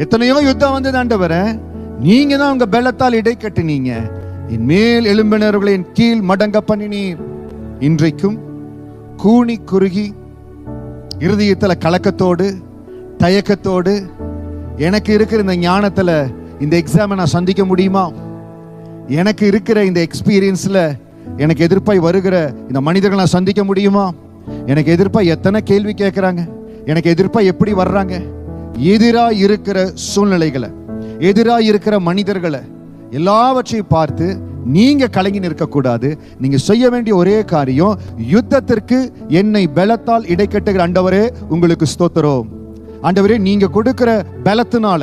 எத்தனையோ யுத்தம் வந்தது ஆண்டவரே, நீங்க தான் உங்க பலத்தால் இடை கட்டினீங்க. என் மேல் எழும்பினர்களை என் கீழ் மடங்க பண்ணினீர். இன்றைக்கும் கூனி குறுகி இருதயத்துல கலக்கத்தோடு தயக்கத்தோடு எனக்கு இருக்கிற இந்த ஞானத்துல இந்த எக்ஸாமை நான் சந்திக்க முடியுமா, எனக்கு இருக்கிற இந்த எக்ஸ்பீரியன்ஸ்ல எனக்கு எதிர்ப்பாய் வருகிற இந்த மனிதர்களை நான் சந்திக்க முடியுமா, எனக்கு எதிர்ப்பாய் எத்தனை கேள்வி கேட்கிறாங்க, எனக்கு எதிர்ப்பாய் எப்படி வர்றாங்க, எதிராக இருக்கிற சூழ்நிலைகளை, எதிராக இருக்கிற மனிதர்களை எல்லாவற்றையும் பார்த்து நீங்க கலங்கி நிற்கக்கூடாது. நீங்க செய்ய வேண்டிய ஒரே காரியம், யுத்தத்திற்கு என்னை பலத்தால் இடை கட்டுகிற ஆண்டவரே உங்களுக்கு ஸ்தோத்திரம். ஆண்டவரே, நீங்க கொடுக்கிற பலத்தினால,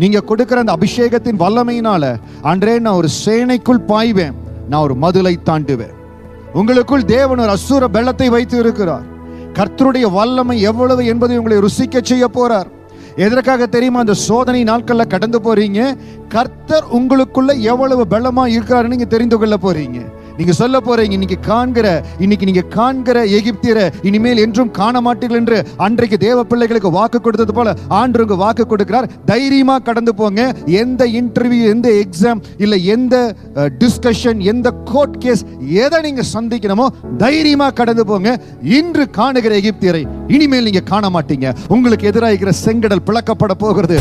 நீங்க கொடுக்கிற அந்த அபிஷேகத்தின் வல்லமையினால ஆண்டவரே நான் ஒரு சேனைக்குள் பாய்வேன், நான் ஒரு மதுளை தாண்டுவேன். உங்களுக்குள் தேவன் ஒரு அசுர பலத்தை வைத்து இருக்கிறார். கர்த்தருடைய வல்லமை எவ்வளவு என்பதை உங்களை ருசிக்க செய்ய போறார். எதற்காக தெரியுமா? அந்த சோதனை நாட்கள்ல கடந்து போறீங்க. கர்த்தர் உங்களுக்குள்ள எவ்வளவு பலமா இருக்கிறாருன்னு நீங்க தெரிந்து கொள்ள போறீங்க. நீங்க சொல்ல போறீங்க, இன்னைக்கு நீங்க காண்கிற எகிப்தியரை இனிமேல் என்றும் காண மாட்டீர்கள் என்று அன்றைக்கு தேவ பிள்ளைகளுக்கு வாக்கு கொடுத்தது போல ஆண்டவருக்கு வாக்கு கொடுக்கிறார். தைரியமா கடந்து போங்க. எந்த இன்டர்வியூ, எந்த எக்ஸாம், இல்ல எந்த டிஸ்கஷன், எந்த கோர்ட் கேஸ், எதை நீங்க சந்திக்கணுமோ தைரியமா கடந்து போங்க. இன்று காணுகிற எகிப்தியரை இனிமேல் நீங்க காண மாட்டீங்க. உங்களுக்கு எதிராக இருக்கிற செங்கடல் பிளக்கப்பட போகிறது.